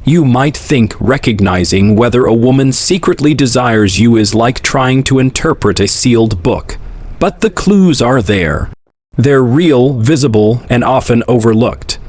You might think recognizing whether a woman secretly desires you is like trying to interpret a sealed book. But the clues are there. They're real, visible, and often overlooked.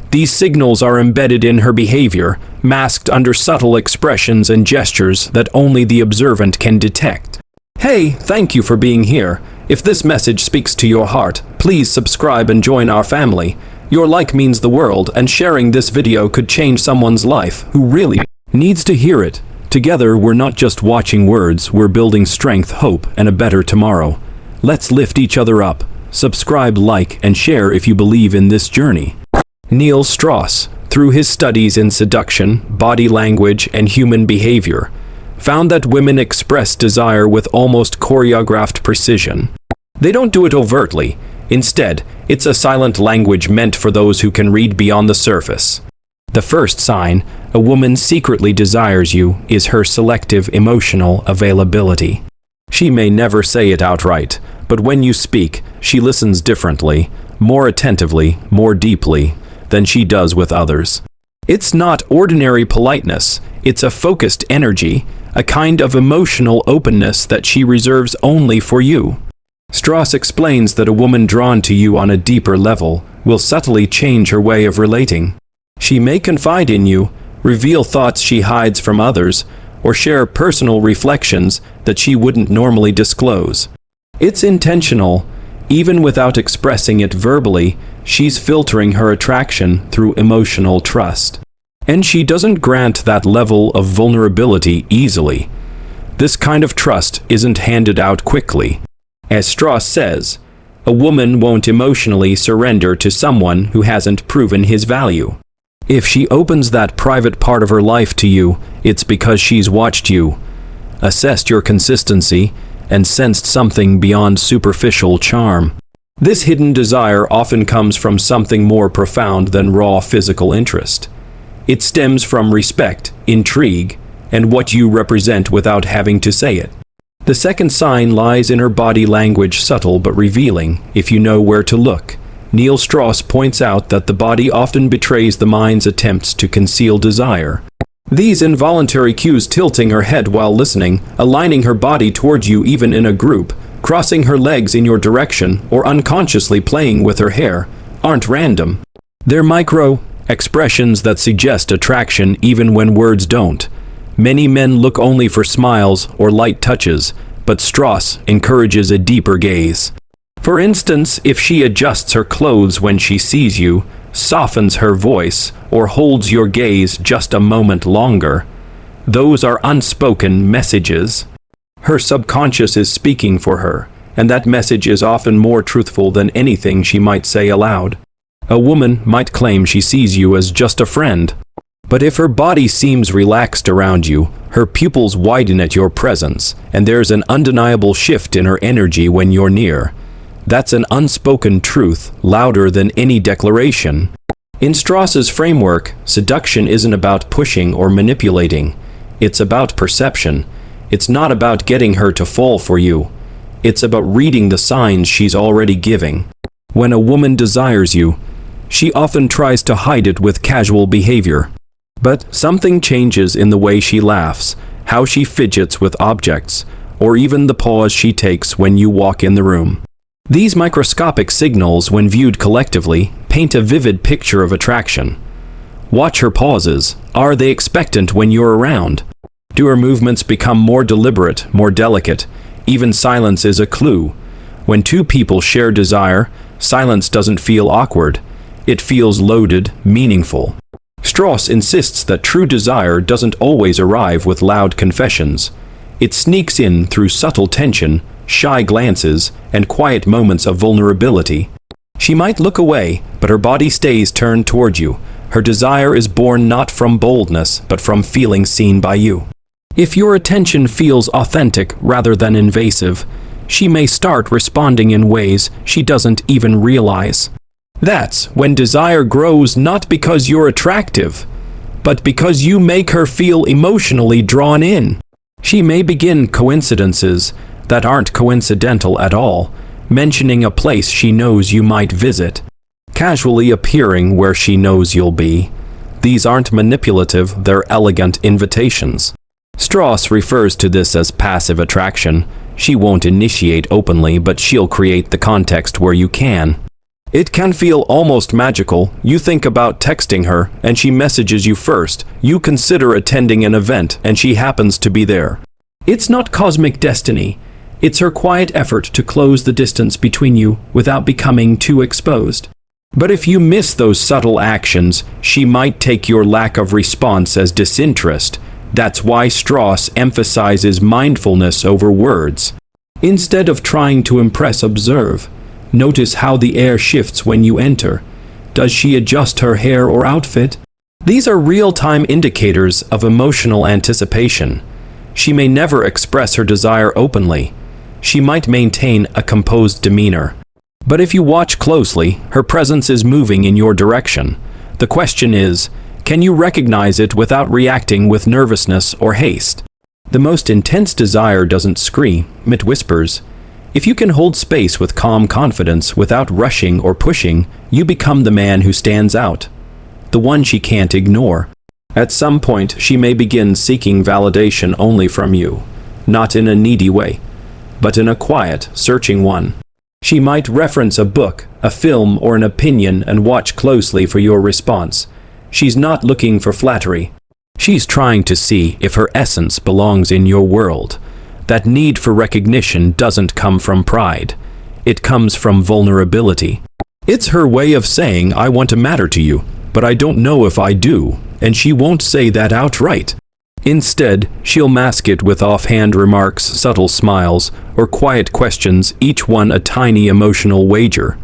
These signals are embedded in her behavior, masked under subtle expressions and gestures that only the observant can detect. Hey, thank you for being here. If this message speaks to your heart, please subscribe and join our family. Your like means the world, and sharing this video could change someone's life who really needs to hear it. Together, we're not just watching words, we're building strength, hope, and a better tomorrow. Let's lift each other up. Subscribe, like, and share if you believe in this journey. Neil Strauss, through his studies in seduction, body language, and human behavior, found that women express desire with almost choreographed precision. They don't do it overtly. Instead, it's a silent language meant for those who can read beyond the surface. The first sign a woman secretly desires you is her selective emotional availability. She may never say it outright, but when you speak, she listens differently, more attentively, more deeply than she does with others. It's not ordinary politeness, it's a focused energy, a kind of emotional openness that she reserves only for you. Strauss explains that a woman drawn to you on a deeper level will subtly change her way of relating. She may confide in you, reveal thoughts she hides from others, or share personal reflections that she wouldn't normally disclose. It's intentional. Even without expressing it verbally, she's filtering her attraction through emotional trust. And she doesn't grant that level of vulnerability easily. This kind of trust isn't handed out quickly. As Strauss says, a woman won't emotionally surrender to someone who hasn't proven his value. If she opens that private part of her life to you, it's because she's watched you, assessed your consistency, and sensed something beyond superficial charm. This hidden desire often comes from something more profound than raw physical interest. It stems from respect, intrigue, and what you represent without having to say it. The second sign lies in her body language, subtle but revealing, if you know where to look. Neil Strauss points out that the body often betrays the mind's attempts to conceal desire. These involuntary cues, tilting her head while listening, aligning her body towards you even in a group, crossing her legs in your direction, or unconsciously playing with her hair, aren't random. They're micro-expressions that suggest attraction even when words don't. Many men look only for smiles or light touches, but Strauss encourages a deeper gaze. For instance, if she adjusts her clothes when she sees you, softens her voice, or holds your gaze just a moment longer, those are unspoken messages. Her subconscious is speaking for her, and that message is often more truthful than anything she might say aloud. A woman might claim she sees you as just a friend, but if her body seems relaxed around you, her pupils widen at your presence, and there's an undeniable shift in her energy when you're near. That's an unspoken truth, louder than any declaration. In Strauss's framework, seduction isn't about pushing or manipulating. It's about perception. It's not about getting her to fall for you. It's about reading the signs she's already giving. When a woman desires you, she often tries to hide it with casual behavior. But something changes in the way she laughs, how she fidgets with objects, or even the pause she takes when you walk in the room. These microscopic signals, when viewed collectively, paint a vivid picture of attraction. Watch her pauses. Are they expectant when you're around? Do her movements become more deliberate, more delicate? Even silence is a clue. When two people share desire, silence doesn't feel awkward. It feels loaded, meaningful. Strauss insists that true desire doesn't always arrive with loud confessions. It sneaks in through subtle tension, shy glances, and quiet moments of vulnerability. She might look away, but her body stays turned toward you. Her desire is born not from boldness, but from feeling seen by you. If your attention feels authentic rather than invasive, she may start responding in ways she doesn't even realize. That's when desire grows, not because you're attractive, but because you make her feel emotionally drawn in. She may begin coincidences that aren't coincidental at all, mentioning a place she knows you might visit, casually appearing where she knows you'll be, These aren't manipulative, they're elegant invitations. Strauss refers to this as passive attraction. She won't initiate openly, but she'll create the context where you can. It can feel almost magical. You think about texting her, and she messages you first. You consider attending an event, and she happens to be there. It's not cosmic destiny. It's her quiet effort to close the distance between you without becoming too exposed. But if you miss those subtle actions, she might take your lack of response as disinterest. That's why Strauss emphasizes mindfulness over words. Instead of trying to impress, observe. Notice how the air shifts when you enter. Does she adjust her hair or outfit? These are real-time indicators of emotional anticipation. She may never express her desire openly. She might maintain a composed demeanor. But if you watch closely, her presence is moving in your direction. The question is, can you recognize it without reacting with nervousness or haste? The most intense desire doesn't scream, it whispers. If you can hold space with calm confidence without rushing or pushing, you become the man who stands out. The one she can't ignore. At some point, she may begin seeking validation only from you. Not in a needy way, but in a quiet, searching one. She might reference a book, a film, or an opinion and watch closely for your response. She's not looking for flattery. She's trying to see if her essence belongs in your world. That need for recognition doesn't come from pride. It comes from vulnerability. It's her way of saying, I want to matter to you, but I don't know if I do, and she won't say that outright. Instead, she'll mask it with offhand remarks, subtle smiles, or quiet questions, each one a tiny emotional wager.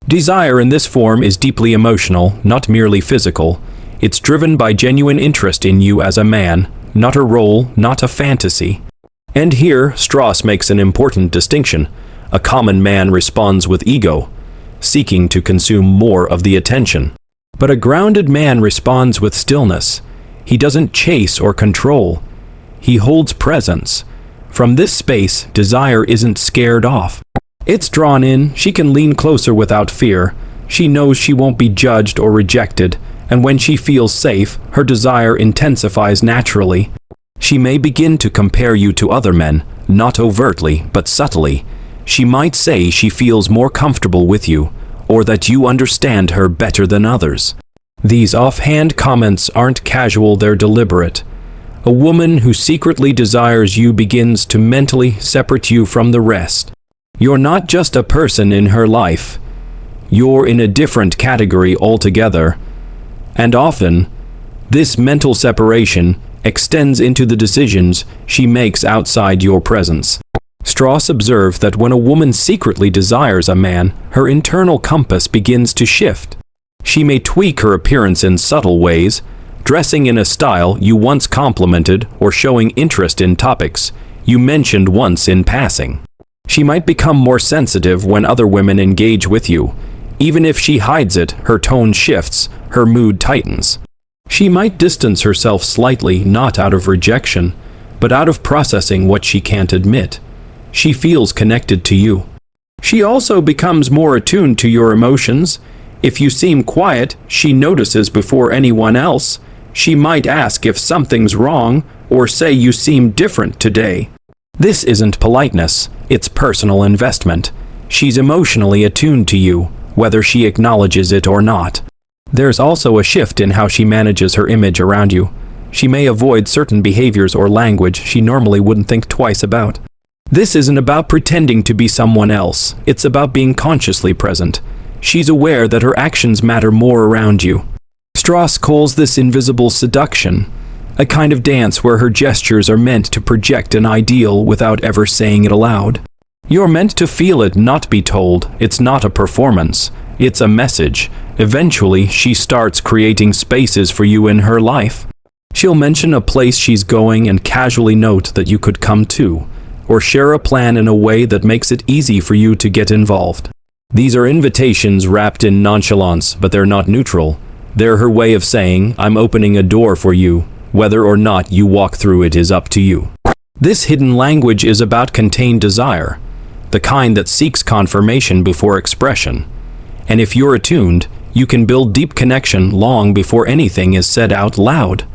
Desire in this form is deeply emotional, not merely physical. It's driven by genuine interest in you as a man, not a role, not a fantasy. And here, Strauss makes an important distinction. A common man responds with ego, seeking to consume more of the attention. But a grounded man responds with stillness. He doesn't chase or control. He holds presence. From this space, desire isn't scared off. It's drawn in. She can lean closer without fear. She knows she won't be judged or rejected, and when she feels safe, her desire intensifies naturally. She may begin to compare you to other men, not overtly, but subtly. She might say she feels more comfortable with you, or that you understand her better than others. These offhand comments aren't casual, they're deliberate. A woman who secretly desires you begins to mentally separate you from the rest. You're not just a person in her life. You're in a different category altogether. And often, this mental separation extends into the decisions she makes outside your presence. Strauss observed that when a woman secretly desires a man, her internal compass begins to shift. She may tweak her appearance in subtle ways, dressing in a style you once complimented or showing interest in topics you mentioned once in passing. She might become more sensitive when other women engage with you. Even if she hides it, her tone shifts, her mood tightens. She might distance herself slightly, not out of rejection, but out of processing what she can't admit. She feels connected to you. She also becomes more attuned to your emotions. If you seem quiet, she notices before anyone else. She might ask if something's wrong, or say you seem different today. This isn't politeness, it's personal investment. She's emotionally attuned to you, whether she acknowledges it or not. There's also a shift in how she manages her image around you. She may avoid certain behaviors or language she normally wouldn't think twice about. This isn't about pretending to be someone else. It's about being consciously present. She's aware that her actions matter more around you. Strauss calls this invisible seduction, a kind of dance where her gestures are meant to project an ideal without ever saying it aloud. You're meant to feel it, not be told. It's not a performance. It's a message. Eventually, she starts creating spaces for you in her life. She'll mention a place she's going and casually note that you could come too, or share a plan in a way that makes it easy for you to get involved. These are invitations wrapped in nonchalance, but they're not neutral. They're her way of saying, I'm opening a door for you. Whether or not you walk through it is up to you. This hidden language is about contained desire, the kind that seeks confirmation before expression. And if you're attuned, You can build deep connection long before anything is said out loud.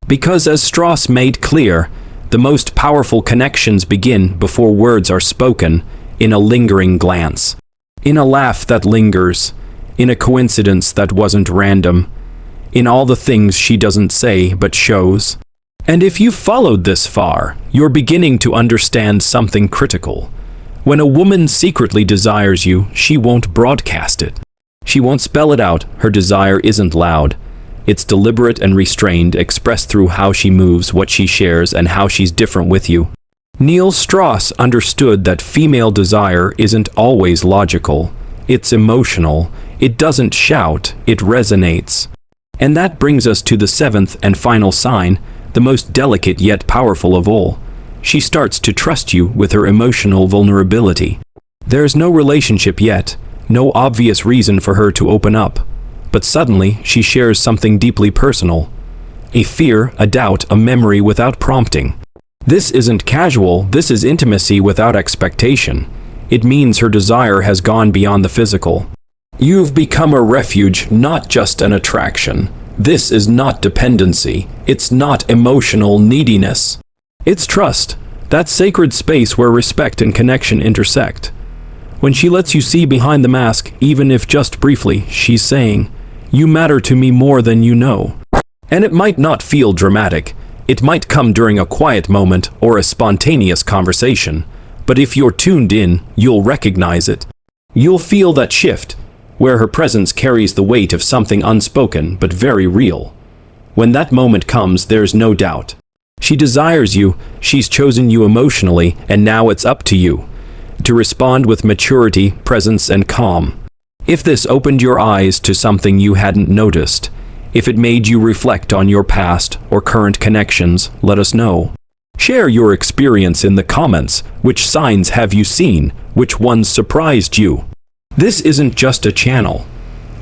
Because as Strauss made clear, the most powerful connections begin before words are spoken, in a lingering glance, in a laugh that lingers, in a coincidence that wasn't random, in all the things she doesn't say but shows. And if you've followed this far, you're beginning to understand something critical. When a woman secretly desires you, she won't broadcast it. She won't spell it out. Her desire isn't loud. It's deliberate and restrained, expressed through how she moves, what she shares, and how she's different with you. Neil Strauss understood that female desire isn't always logical. It's emotional. It doesn't shout, it resonates. And that brings us to the seventh and final sign, the most delicate yet powerful of all. She starts to trust you with her emotional vulnerability. There's no relationship yet, no obvious reason for her to open up. But suddenly, she shares something deeply personal. A fear, a doubt, a memory without prompting. This isn't casual, this is intimacy without expectation. It means her desire has gone beyond the physical. You've become a refuge, not just an attraction. This is not dependency. It's not emotional neediness. It's trust, that sacred space where respect and connection intersect. When she lets you see behind the mask, even if just briefly, she's saying, "You matter to me more than you know." And it might not feel dramatic. It might come during a quiet moment or a spontaneous conversation. But if you're tuned in, you'll recognize it. You'll feel that shift, where her presence carries the weight of something unspoken but very real. When that moment comes, there's no doubt. She desires you, she's chosen you emotionally, and now it's up to you to respond with maturity, presence, and calm. If this opened your eyes to something you hadn't noticed, if it made you reflect on your past or current connections, let us know. Share your experience in the comments. Which signs have you seen? Which ones surprised you? This isn't just a channel.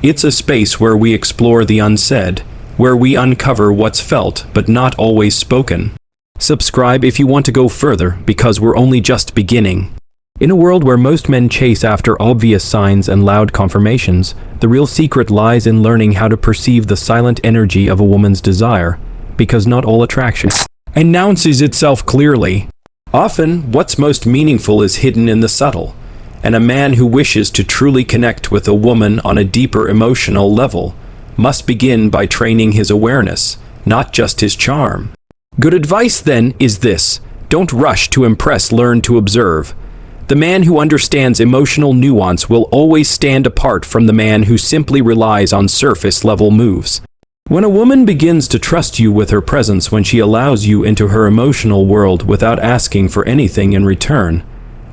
It's a space where we explore the unsaid, where we uncover what's felt but not always spoken. Subscribe if you want to go further, because we're only just beginning. In a world where most men chase after obvious signs and loud confirmations, the real secret lies in learning how to perceive the silent energy of a woman's desire, because not all attraction announces itself clearly. Often, what's most meaningful is hidden in the subtle, and a man who wishes to truly connect with a woman on a deeper emotional level must begin by training his awareness, not just his charm. Good advice, then, is this: don't rush to impress, learn to observe. The man who understands emotional nuance will always stand apart from the man who simply relies on surface-level moves. When a woman begins to trust you with her presence, when she allows you into her emotional world without asking for anything in return,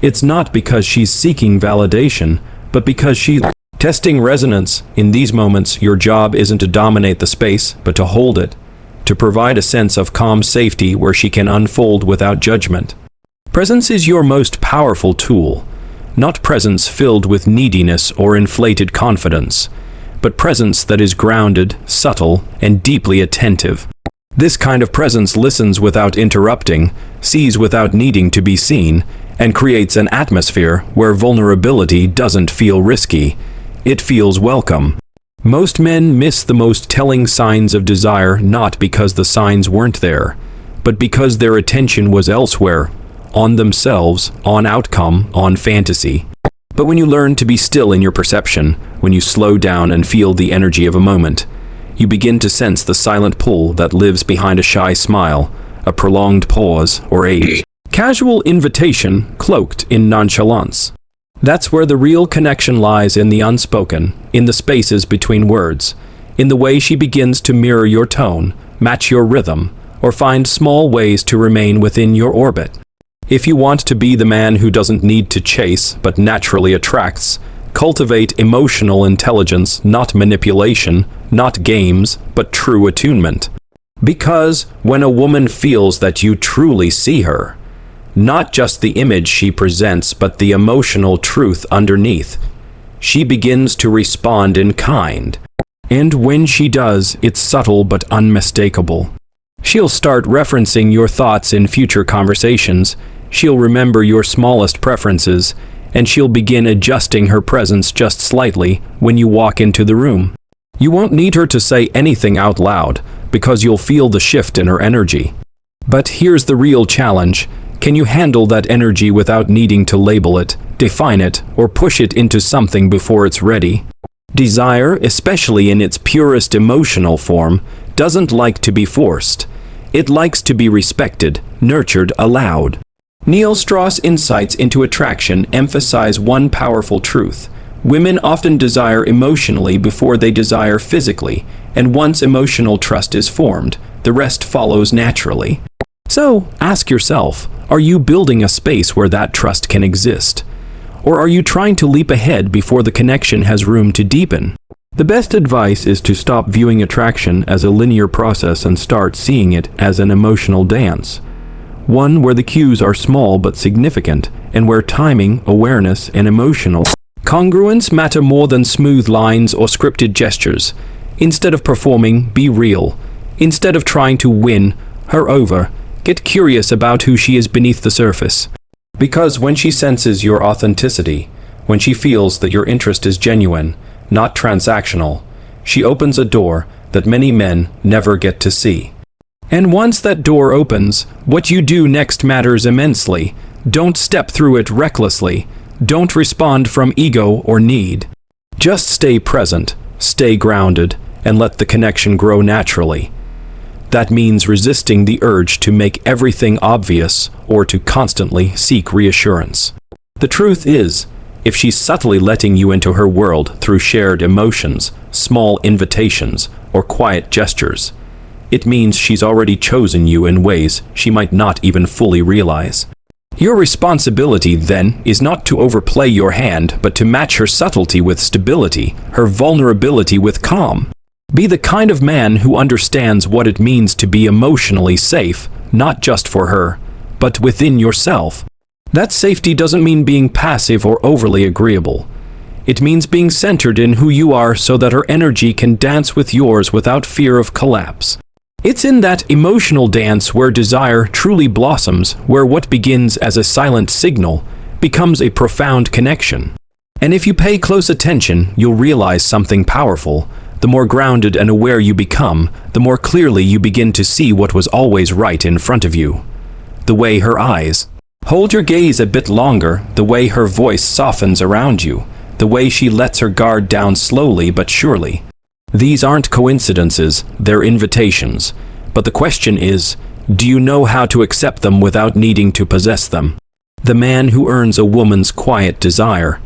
it's not because she's seeking validation, but because she's testing resonance. In these moments, your job isn't to dominate the space, but to hold it, to provide a sense of calm safety where she can unfold without judgment. Presence is your most powerful tool, not presence filled with neediness or inflated confidence, but presence that is grounded, subtle, and deeply attentive. This kind of presence listens without interrupting, sees without needing to be seen, and creates an atmosphere where vulnerability doesn't feel risky. It feels welcome. Most men miss the most telling signs of desire not because the signs weren't there, but because their attention was elsewhere, on themselves, on outcome, on fantasy. But when you learn to be still in your perception, when you slow down and feel the energy of a moment, you begin to sense the silent pull that lives behind a shy smile, a prolonged pause, or a casual invitation cloaked in nonchalance. That's where the real connection lies, in the unspoken, in the spaces between words, in the way she begins to mirror your tone, match your rhythm, or find small ways to remain within your orbit. If you want to be the man who doesn't need to chase but naturally attracts, cultivate emotional intelligence, not manipulation, not games, but true attunement. Because when a woman feels that you truly see her, not just the image she presents but the emotional truth underneath, she begins to respond in kind. And when she does, it's subtle but unmistakable. She'll start referencing your thoughts in future conversations, she'll remember your smallest preferences, and she'll begin adjusting her presence just slightly when you walk into the room. You won't need her to say anything out loud, because you'll feel the shift in her energy. But here's the real challenge. Can you handle that energy without needing to label it, define it, or push it into something before it's ready? Desire, especially in its purest emotional form, doesn't like to be forced. It likes to be respected, nurtured, allowed. Neil Strauss' insights into attraction emphasize one powerful truth. Women often desire emotionally before they desire physically, and once emotional trust is formed, the rest follows naturally. So, ask yourself, are you building a space where that trust can exist? Or are you trying to leap ahead before the connection has room to deepen? The best advice is to stop viewing attraction as a linear process and start seeing it as an emotional dance. One where the cues are small but significant, and where timing, awareness, and emotional congruence matter more than smooth lines or scripted gestures. Instead of performing, be real. Instead of trying to win her over, get curious about who she is beneath the surface. Because when she senses your authenticity, when she feels that your interest is genuine, not transactional, she opens a door that many men never get to see. And once that door opens, what you do next matters immensely. Don't step through it recklessly. Don't respond from ego or need. Just stay present, stay grounded, and let the connection grow naturally. That means resisting the urge to make everything obvious or to constantly seek reassurance. The truth is, if she's subtly letting you into her world through shared emotions, small invitations, or quiet gestures, it means she's already chosen you in ways she might not even fully realize. Your responsibility, then, is not to overplay your hand, but to match her subtlety with stability, her vulnerability with calm. Be the kind of man who understands what it means to be emotionally safe, not just for her, but within yourself. That safety doesn't mean being passive or overly agreeable. It means being centered in who you are so that her energy can dance with yours without fear of collapse. It's in that emotional dance where desire truly blossoms, where what begins as a silent signal becomes a profound connection. And if you pay close attention, you'll realize something powerful. The more grounded and aware you become, the more clearly you begin to see what was always right in front of you. The way her eyes hold your gaze a bit longer, the way her voice softens around you, the way she lets her guard down slowly but surely. These aren't coincidences, they're invitations. But the question is, do you know how to accept them without needing to possess them? The man who earns a woman's quiet desire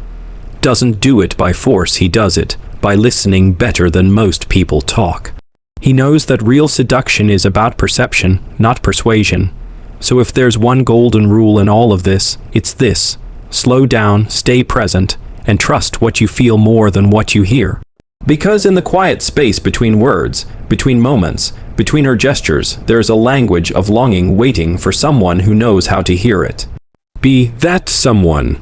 doesn't do it by force, he does it by listening better than most people talk. He knows that real seduction is about perception, not persuasion. So if there's one golden rule in all of this, it's this: slow down, stay present, and trust what you feel more than what you hear. Because in the quiet space between words, between moments, between her gestures, there's a language of longing waiting for someone who knows how to hear it. Be that someone.